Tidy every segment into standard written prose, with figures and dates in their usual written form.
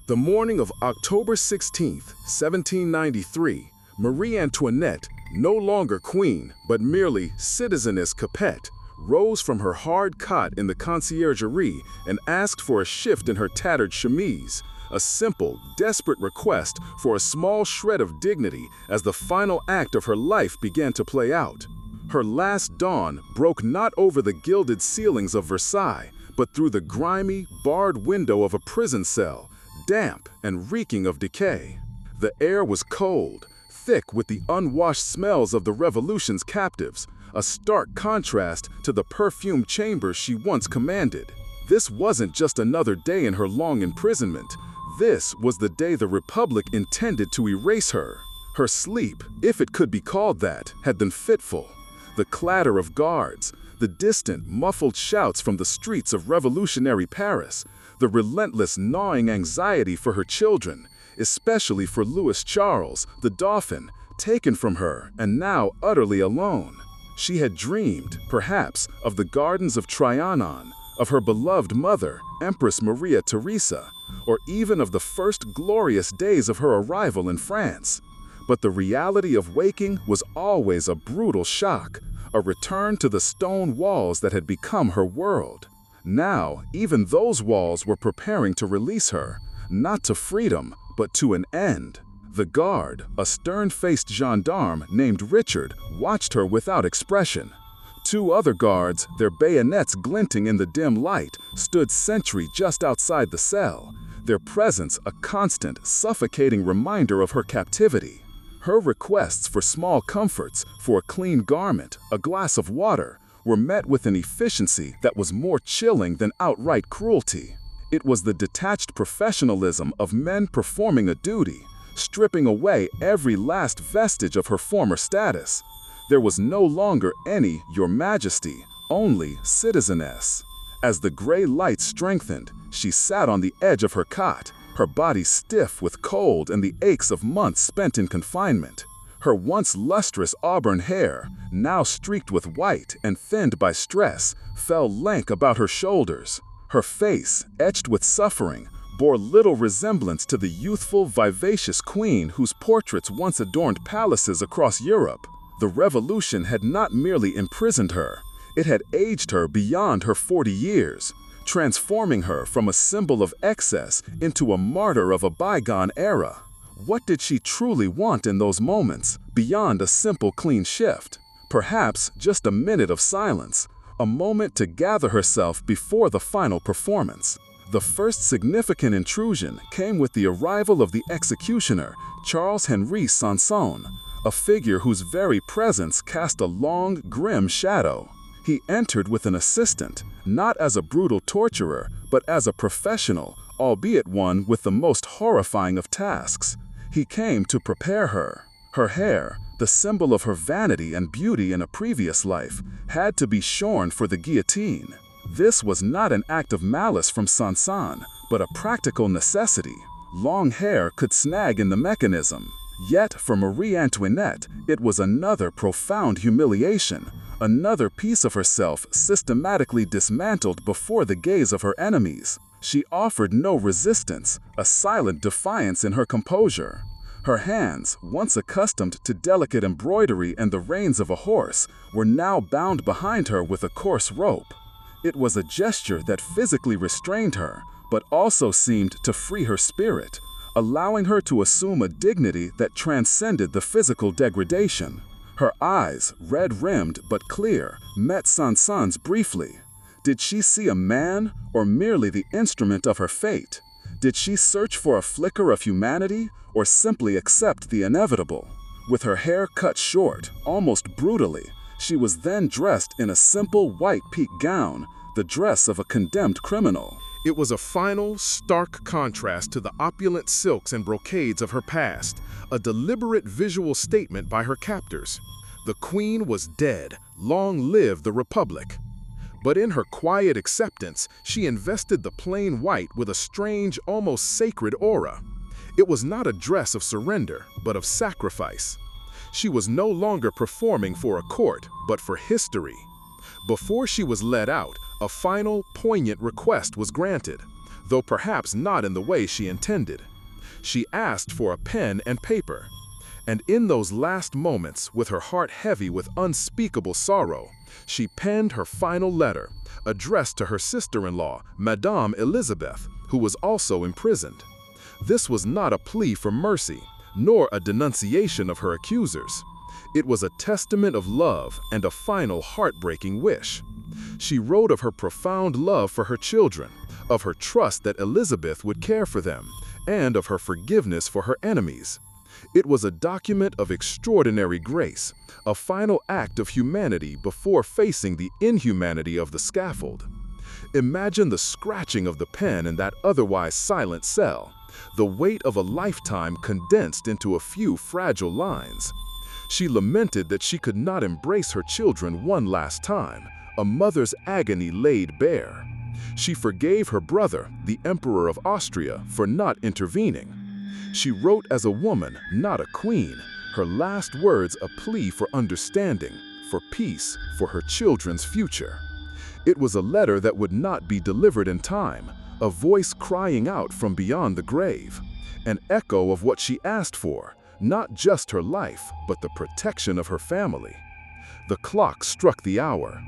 The morning of October 16, 1793, Marie Antoinette, no longer queen, but merely Citizeness Capet, rose from her hard cot in the conciergerie and asked for a shift in her tattered chemise, a simple, desperate request for a small shred of dignity as the final act of her life began to play out. Her last dawn broke not over the gilded ceilings of Versailles, but through the grimy, barred window of a prison cell, damp and reeking of decay. The air was cold, thick with the unwashed smells of the Revolution's captives, a stark contrast to the perfumed chambers she once commanded. This wasn't just another day in her long imprisonment. This was the day the Republic intended to erase her. Her sleep, if it could be called that, had been fitful. The clatter of guards, the distant, muffled shouts from the streets of revolutionary Paris, the relentless gnawing anxiety for her children, especially for Louis Charles, the Dauphin, taken from her and now utterly alone. She had dreamed, perhaps, of the gardens of Trianon, of her beloved mother, Empress Maria Theresa, or even of the first glorious days of her arrival in France. But the reality of waking was always a brutal shock, a return to the stone walls that had become her world. Now, even those walls were preparing to release her, not to freedom, but to an end. The guard, a stern-faced gendarme named Richard, watched her without expression. Two other guards, their bayonets glinting in the dim light, stood sentry just outside the cell, their presence a constant, suffocating reminder of her captivity. Her requests for small comforts, for a clean garment, a glass of water, were met with an efficiency that was more chilling than outright cruelty. It was the detached professionalism of men performing a duty, stripping away every last vestige of her former status. There was no longer any Your Majesty, only Citizeness. As the gray light strengthened, she sat on the edge of her cot, her body stiff with cold and the aches of months spent in confinement. Her once lustrous auburn hair, now streaked with white and thinned by stress, fell lank about her shoulders. Her face, etched with suffering, bore little resemblance to the youthful, vivacious queen whose portraits once adorned palaces across Europe. The Revolution had not merely imprisoned her, it had aged her beyond her 40 years, transforming her from a symbol of excess into a martyr of a bygone era. What did she truly want in those moments, beyond a simple clean shift? Perhaps just a minute of silence, a moment to gather herself before the final performance. The first significant intrusion came with the arrival of the executioner, Charles-Henri Sanson, a figure whose very presence cast a long, grim shadow. He entered with an assistant, not as a brutal torturer, but as a professional, albeit one with the most horrifying of tasks. He came to prepare her. Her hair, the symbol of her vanity and beauty in a previous life, had to be shorn for the guillotine. This was not an act of malice from Sanson, but a practical necessity. Long hair could snag in the mechanism. Yet for Marie Antoinette, it was another profound humiliation, another piece of herself systematically dismantled before the gaze of her enemies. She offered no resistance, a silent defiance in her composure. Her hands, once accustomed to delicate embroidery and the reins of a horse, were now bound behind her with a coarse rope. It was a gesture that physically restrained her, but also seemed to free her spirit, allowing her to assume a dignity that transcended the physical degradation. Her eyes, red-rimmed but clear, met Sanson's briefly. Did she see a man, or merely the instrument of her fate? Did she search for a flicker of humanity, or simply accept the inevitable? With her hair cut short, almost brutally, she was then dressed in a simple white pique gown, the dress of a condemned criminal. It was a final, stark contrast to the opulent silks and brocades of her past, a deliberate visual statement by her captors. The queen was dead. Long live the Republic. But in her quiet acceptance, she invested the plain white with a strange, almost sacred aura. It was not a dress of surrender, but of sacrifice. She was no longer performing for a court, but for history. Before she was let out, a final, poignant request was granted. though perhaps not in the way she intended. She asked for a pen and paper. And in those last moments, with her heart heavy with unspeakable sorrow, she penned her final letter, addressed to her sister-in-law, Madame Elizabeth, who was also imprisoned. This was not a plea for mercy, nor a denunciation of her accusers. It was a testament of love and a final heartbreaking wish. She wrote of her profound love for her children, of her trust that Elizabeth would care for them, and of her forgiveness for her enemies. It was a document of extraordinary grace, a final act of humanity before facing the inhumanity of the scaffold. Imagine the scratching of the pen in that otherwise silent cell, the weight of a lifetime condensed into a few fragile lines. She lamented that she could not embrace her children one last time, a mother's agony laid bare. She forgave her brother, the Emperor of Austria, for not intervening. She wrote as a woman, not a queen, her last words a plea for understanding, for peace, for her children's future. It was a letter that would not be delivered in time, a voice crying out from beyond the grave, an echo of what she asked for, not just her life, but the protection of her family. The clock struck the hour.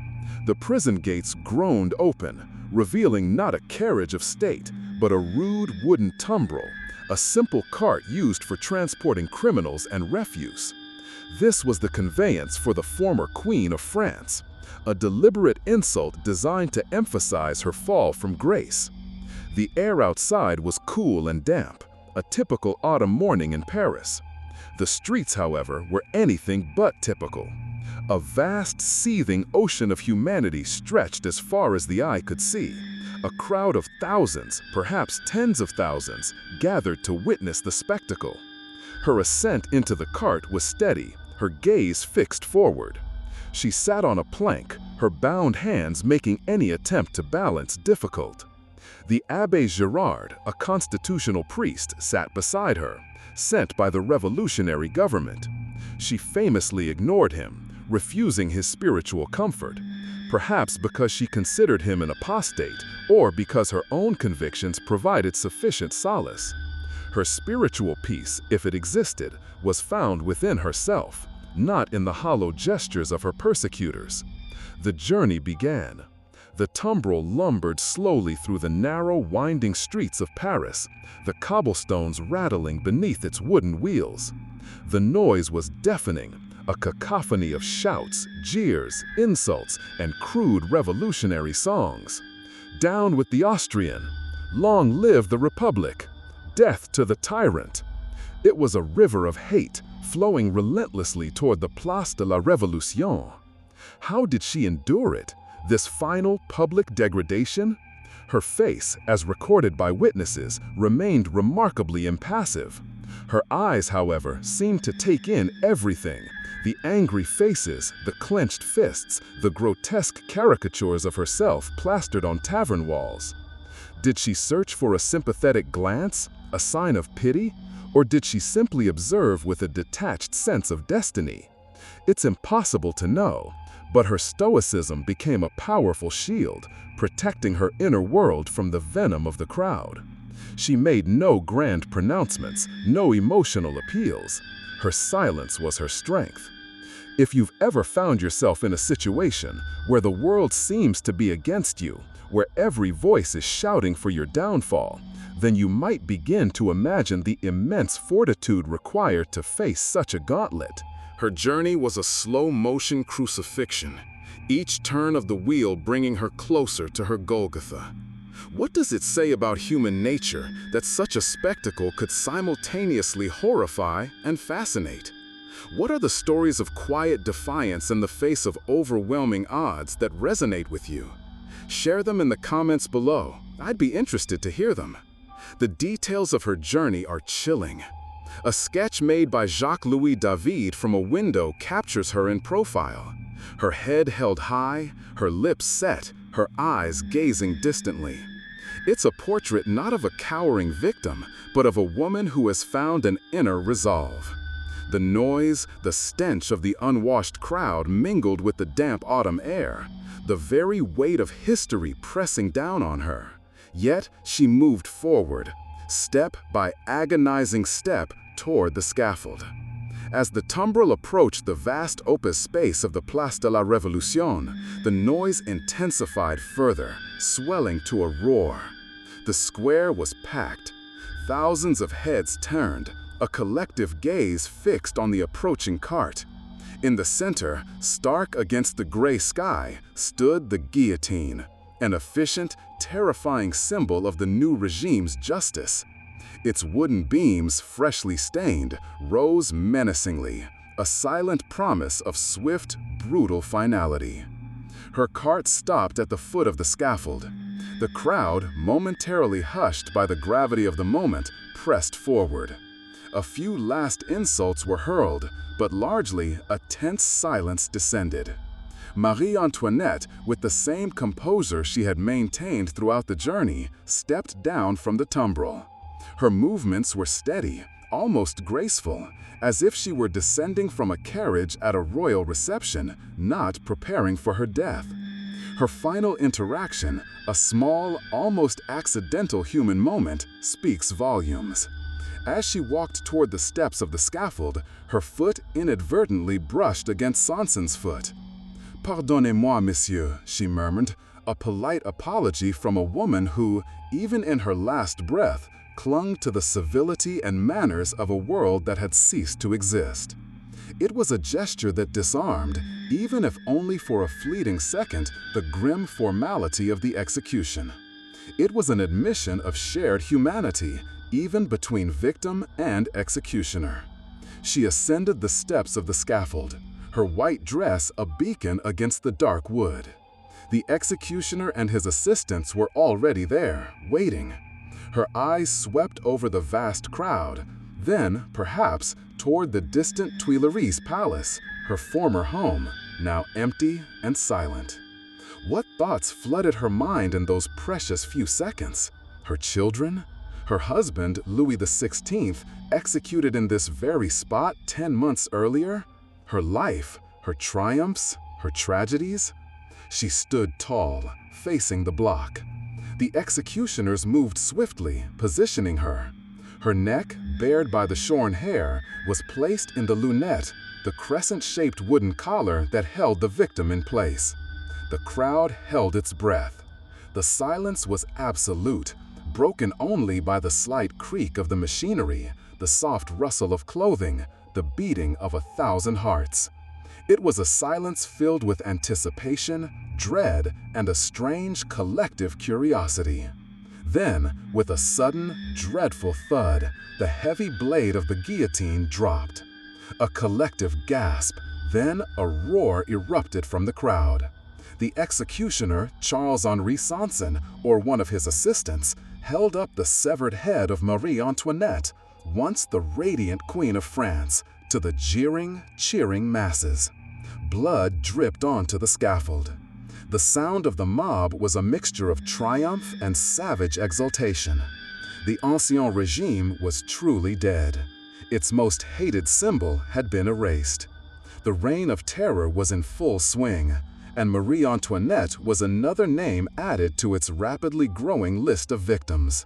The prison gates groaned open, revealing not a carriage of state, but a rude wooden tumbrel, a simple cart used for transporting criminals and refuse. This was the conveyance for the former Queen of France, a deliberate insult designed to emphasize her fall from grace. The air outside was cool and damp, a typical autumn morning in Paris. The streets, however, were anything but typical. A vast, seething ocean of humanity stretched as far as the eye could see. A crowd of thousands, perhaps tens of thousands, gathered to witness the spectacle. Her ascent into the cart was steady, her gaze fixed forward. She sat on a plank, her bound hands making any attempt to balance difficult. The Abbé Girard, a constitutional priest, sat beside her, sent by the revolutionary government. She famously ignored him, refusing his spiritual comfort, perhaps because she considered him an apostate or because her own convictions provided sufficient solace. Her spiritual peace, if it existed, was found within herself, not in the hollow gestures of her persecutors. The journey began. The tumbrel lumbered slowly through the narrow, winding streets of Paris, the cobblestones rattling beneath its wooden wheels. The noise was deafening, a cacophony of shouts, jeers, insults, and crude revolutionary songs. Down with the Austrian! Long live the Republic! Death to the tyrant! It was a river of hate, flowing relentlessly toward the Place de la Révolution. How did she endure it? This final public degradation? Her face, as recorded by witnesses, remained remarkably impassive. Her eyes, however, seemed to take in everything: the angry faces, the clenched fists, the grotesque caricatures of herself plastered on tavern walls. Did she search for a sympathetic glance, a sign of pity, or did she simply observe with a detached sense of destiny? It's impossible to know. But her stoicism became a powerful shield, protecting her inner world from the venom of the crowd. She made no grand pronouncements, no emotional appeals. Her silence was her strength. If you've ever found yourself in a situation where the world seems to be against you, where every voice is shouting for your downfall, then you might begin to imagine the immense fortitude required to face such a gauntlet. Her journey was a slow-motion crucifixion, each turn of the wheel bringing her closer to her Golgotha. What does it say about human nature that such a spectacle could simultaneously horrify and fascinate? What are the stories of quiet defiance in the face of overwhelming odds that resonate with you? Share them in the comments below. I'd be interested to hear them. The details of her journey are chilling. A sketch made by Jacques-Louis David from a window captures her in profile. Her head held high, her lips set, her eyes gazing distantly. It's a portrait not of a cowering victim, but of a woman who has found an inner resolve. The noise, the stench of the unwashed crowd mingled with the damp autumn air, the very weight of history pressing down on her. Yet she moved forward, step by agonizing step toward the scaffold. As the tumbril approached the vast open space of the Place de la Révolution, the noise intensified further, swelling to a roar. The square was packed. Thousands of heads turned, a collective gaze fixed on the approaching cart. In the center, stark against the gray sky, stood the guillotine, an efficient, terrifying symbol of the new regime's justice. Its wooden beams, freshly stained, rose menacingly, a silent promise of swift, brutal finality. Her cart stopped at the foot of the scaffold. The crowd, momentarily hushed by the gravity of the moment, pressed forward. A few last insults were hurled, but largely a tense silence descended. Marie Antoinette, with the same composure she had maintained throughout the journey, stepped down from the tumbril. Her movements were steady, almost graceful, as if she were descending from a carriage at a royal reception, not preparing for her death. Her final interaction, a small, almost accidental human moment, speaks volumes. As she walked toward the steps of the scaffold, her foot inadvertently brushed against Sanson's foot. "Pardonnez-moi, monsieur," she murmured, a polite apology from a woman who, even in her last breath, clung to the civility and manners of a world that had ceased to exist. It was a gesture that disarmed, even if only for a fleeting second, the grim formality of the execution. It was an admission of shared humanity, even between victim and executioner. She ascended the steps of the scaffold, her white dress a beacon against the dark wood. The executioner and his assistants were already there, waiting. Her eyes swept over the vast crowd, then, perhaps, toward the distant Tuileries Palace, her former home, now empty and silent. What thoughts flooded her mind in those precious few seconds? Her children? Her husband, Louis XVI, executed in this very spot 10 months earlier? Her life, her triumphs, her tragedies? She stood tall, facing the block. The executioners moved swiftly, positioning her. Her neck, bared by the shorn hair, was placed in the lunette, the crescent-shaped wooden collar that held the victim in place. The crowd held its breath. The silence was absolute, broken only by the slight creak of the machinery, the soft rustle of clothing, the beating of 1,000 hearts. It was a silence filled with anticipation, dread, and a strange collective curiosity. Then, with a sudden, dreadful thud, the heavy blade of the guillotine dropped. A collective gasp, then a roar erupted from the crowd. The executioner, Charles-Henri Sanson, or one of his assistants, held up the severed head of Marie Antoinette, once the radiant Queen of France, to the jeering, cheering masses. Blood dripped onto the scaffold. The sound of the mob was a mixture of triumph and savage exultation. The Ancien Regime was truly dead. Its most hated symbol had been erased. The reign of terror was in full swing, and Marie Antoinette was another name added to its rapidly growing list of victims.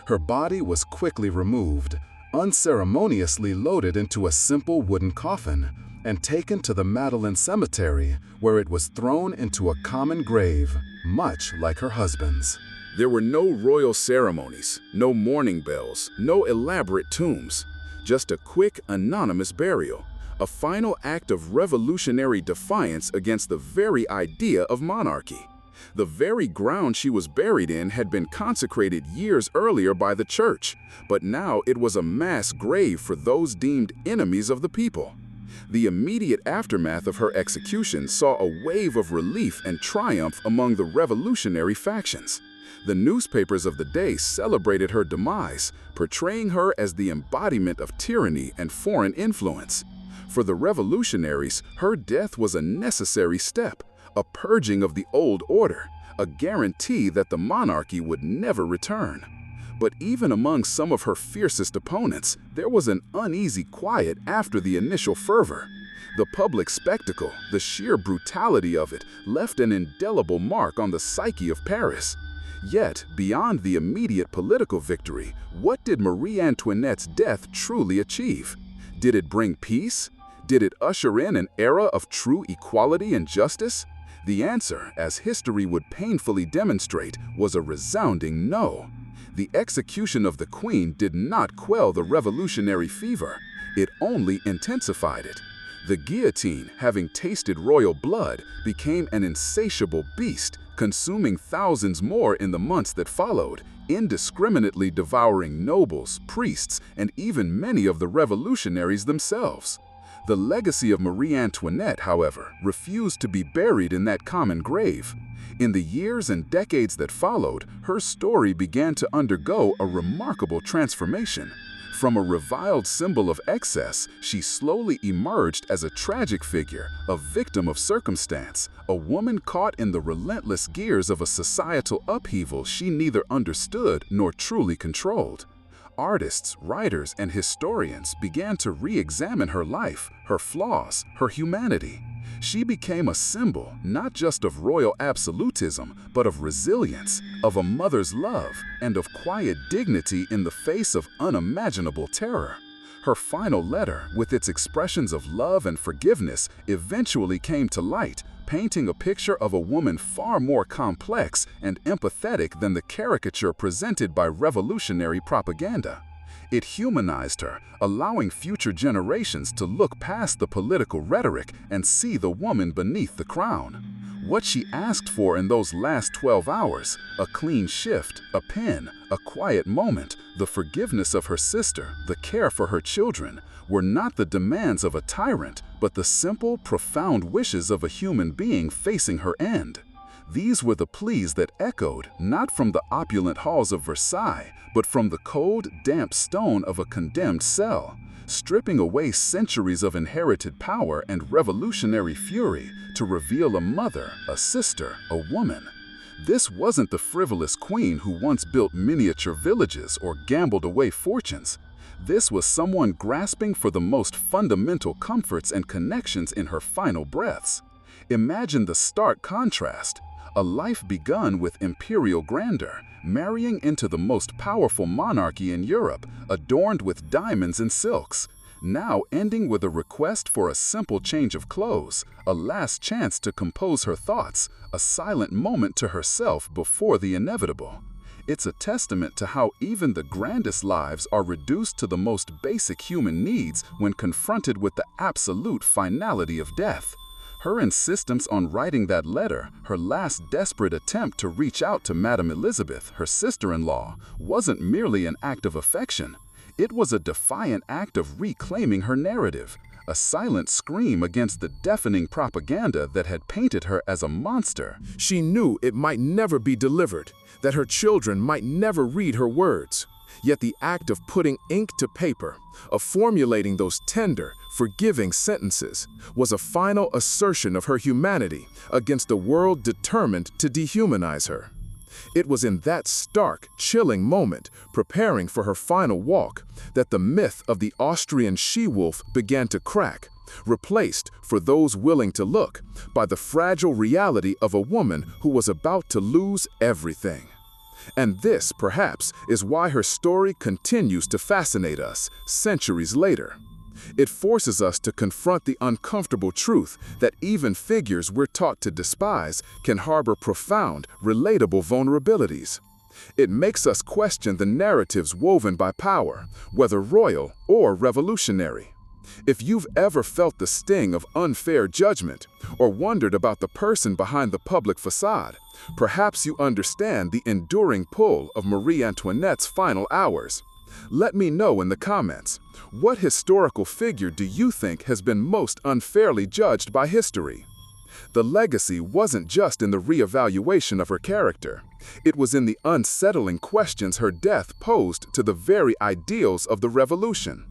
Her body was quickly removed, unceremoniously loaded into a simple wooden coffin, and taken to the Madeleine Cemetery, where it was thrown into a common grave, much like her husband's. There were no royal ceremonies, no mourning bells, no elaborate tombs, just a quick, anonymous burial, a final act of revolutionary defiance against the very idea of monarchy. The very ground she was buried in had been consecrated years earlier by the church, but now it was a mass grave for those deemed enemies of the people. The immediate aftermath of her execution saw a wave of relief and triumph among the revolutionary factions. The newspapers of the day celebrated her demise, portraying her as the embodiment of tyranny and foreign influence. For the revolutionaries, her death was a necessary step, a purging of the old order, a guarantee that the monarchy would never return. But even among some of her fiercest opponents, there was an uneasy quiet after the initial fervor. The public spectacle, the sheer brutality of it, left an indelible mark on the psyche of Paris. Yet, beyond the immediate political victory, what did Marie Antoinette's death truly achieve? Did it bring peace? Did it usher in an era of true equality and justice? The answer, as history would painfully demonstrate, was a resounding no. The execution of the Queen did not quell the revolutionary fever. It only intensified it. The guillotine, having tasted royal blood, became an insatiable beast, consuming thousands more in the months that followed, indiscriminately devouring nobles, priests, and even many of the revolutionaries themselves. The legacy of Marie Antoinette, however, refused to be buried in that common grave. In the years and decades that followed, her story began to undergo a remarkable transformation. From a reviled symbol of excess, she slowly emerged as a tragic figure, a victim of circumstance, a woman caught in the relentless gears of a societal upheaval she neither understood nor truly controlled. Artists, writers, and historians began to re-examine her life, her flaws, her humanity. She became a symbol not just of royal absolutism, but of resilience, of a mother's love, and of quiet dignity in the face of unimaginable terror. Her final letter, with its expressions of love and forgiveness, eventually came to light, painting a picture of a woman far more complex and empathetic than the caricature presented by revolutionary propaganda. It humanized her, allowing future generations to look past the political rhetoric and see the woman beneath the crown. What she asked for in those last 12 hours, a clean shift, a pen, a quiet moment, the forgiveness of her sister, the care for her children, were not the demands of a tyrant, but the simple, profound wishes of a human being facing her end. These were the pleas that echoed, not from the opulent halls of Versailles, but from the cold, damp stone of a condemned cell, stripping away centuries of inherited power and revolutionary fury to reveal a mother, a sister, a woman. This wasn't the frivolous queen who once built miniature villages or gambled away fortunes. This was someone grasping for the most fundamental comforts and connections in her final breaths. Imagine the stark contrast. A life begun with imperial grandeur, marrying into the most powerful monarchy in Europe, adorned with diamonds and silks, now ending with a request for a simple change of clothes, a last chance to compose her thoughts, a silent moment to herself before the inevitable. It's a testament to how even the grandest lives are reduced to the most basic human needs when confronted with the absolute finality of death. Her insistence on writing that letter, her last desperate attempt to reach out to Madame Elizabeth, her sister-in-law, wasn't merely an act of affection. It was a defiant act of reclaiming her narrative, a silent scream against the deafening propaganda that had painted her as a monster. She knew it might never be delivered, that her children might never read her words. Yet the act of putting ink to paper, of formulating those tender, forgiving sentences, was a final assertion of her humanity against a world determined to dehumanize her. It was in that stark, chilling moment, preparing for her final walk, that the myth of the Austrian she-wolf began to crack, replaced, for those willing to look, by the fragile reality of a woman who was about to lose everything. And this, perhaps, is why her story continues to fascinate us centuries later. It forces us to confront the uncomfortable truth that even figures we're taught to despise can harbor profound, relatable vulnerabilities. It makes us question the narratives woven by power, whether royal or revolutionary. If you've ever felt the sting of unfair judgment or wondered about the person behind the public facade, perhaps you understand the enduring pull of Marie Antoinette's final hours. Let me know in the comments, what historical figure do you think has been most unfairly judged by history? The legacy wasn't just in the re-evaluation of her character. It was in the unsettling questions her death posed to the very ideals of the revolution.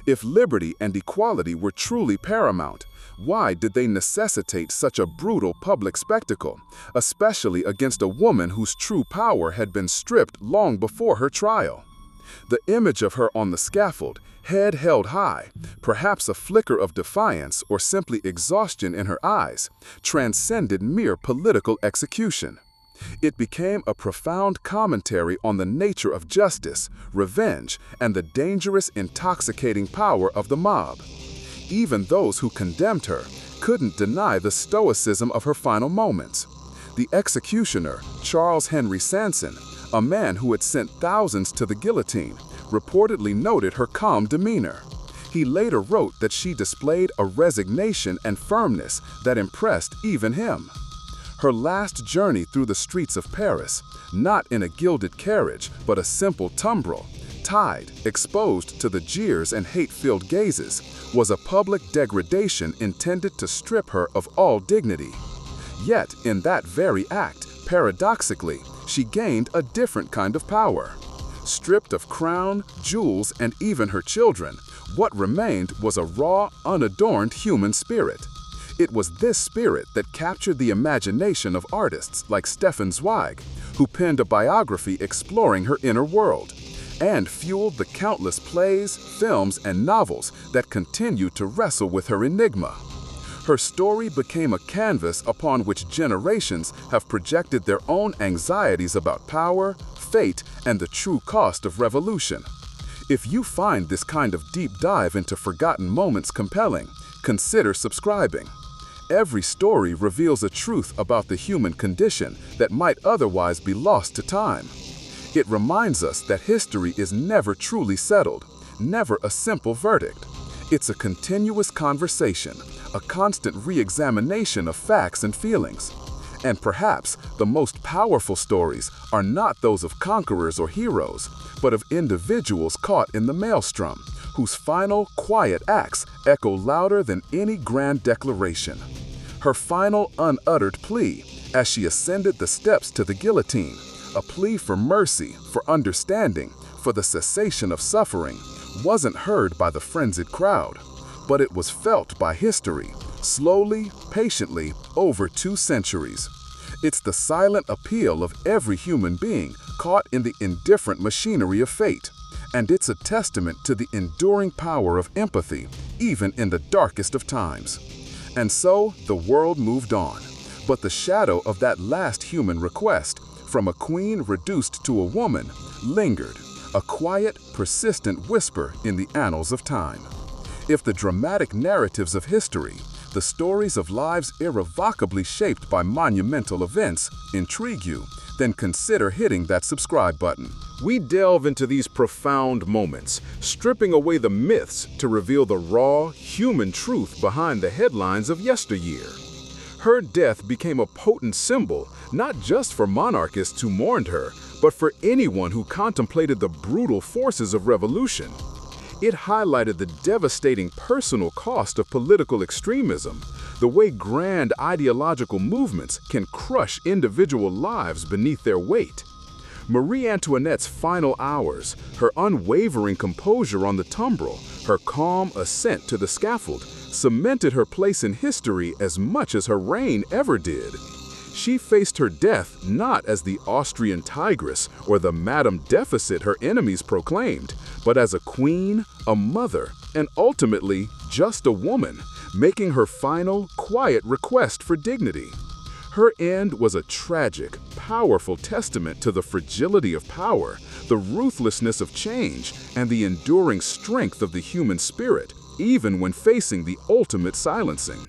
If liberty and equality were truly paramount, why did they necessitate such a brutal public spectacle, especially against a woman whose true power had been stripped long before her trial? The image of her on the scaffold, head held high, perhaps a flicker of defiance or simply exhaustion in her eyes, transcended mere political execution. It became a profound commentary on the nature of justice, revenge, and the dangerous, intoxicating power of the mob. Even those who condemned her couldn't deny the stoicism of her final moments. The executioner, Charles Henry Sanson, a man who had sent thousands to the guillotine, reportedly noted her calm demeanor. He later wrote that she displayed a resignation and firmness that impressed even him. Her last journey through the streets of Paris, not in a gilded carriage, but a simple tumbril, tied, exposed to the jeers and hate-filled gazes, was a public degradation intended to strip her of all dignity. Yet, in that very act, paradoxically, she gained a different kind of power. Stripped of crown, jewels, and even her children, what remained was a raw, unadorned human spirit. It was this spirit that captured the imagination of artists like Stefan Zweig, who penned a biography exploring her inner world, and fueled the countless plays, films, and novels that continue to wrestle with her enigma. Her story became a canvas upon which generations have projected their own anxieties about power, fate, and the true cost of revolution. If you find this kind of deep dive into forgotten moments compelling, consider subscribing. Every story reveals a truth about the human condition that might otherwise be lost to time. It reminds us that history is never truly settled, never a simple verdict. It's a continuous conversation, a constant re-examination of facts and feelings. And perhaps the most powerful stories are not those of conquerors or heroes, but of individuals caught in the maelstrom, whose final, quiet acts echo louder than any grand declaration. Her final unuttered plea, as she ascended the steps to the guillotine, a plea for mercy, for understanding, for the cessation of suffering, wasn't heard by the frenzied crowd, but it was felt by history, slowly, patiently, over 2 centuries. It's the silent appeal of every human being caught in the indifferent machinery of fate, and it's a testament to the enduring power of empathy, even in the darkest of times. And so, the world moved on, but the shadow of that last human request, from a queen reduced to a woman, lingered, a quiet, persistent whisper in the annals of time. If the dramatic narratives of history, the stories of lives irrevocably shaped by monumental events, intrigue you, then consider hitting that subscribe button. We delve into these profound moments, stripping away the myths to reveal the raw, human truth behind the headlines of yesteryear. Her death became a potent symbol, not just for monarchists who mourned her, but for anyone who contemplated the brutal forces of revolution. It highlighted the devastating personal cost of political extremism, the way grand ideological movements can crush individual lives beneath their weight. Marie Antoinette's final hours, her unwavering composure on the tumbril, her calm ascent to the scaffold, cemented her place in history as much as her reign ever did. She faced her death not as the Austrian tigress or the Madame Deficit her enemies proclaimed, but as a queen, a mother, and ultimately just a woman, making her final, quiet request for dignity. Her end was a tragic, powerful testament to the fragility of power, the ruthlessness of change, and the enduring strength of the human spirit, even when facing the ultimate silencing.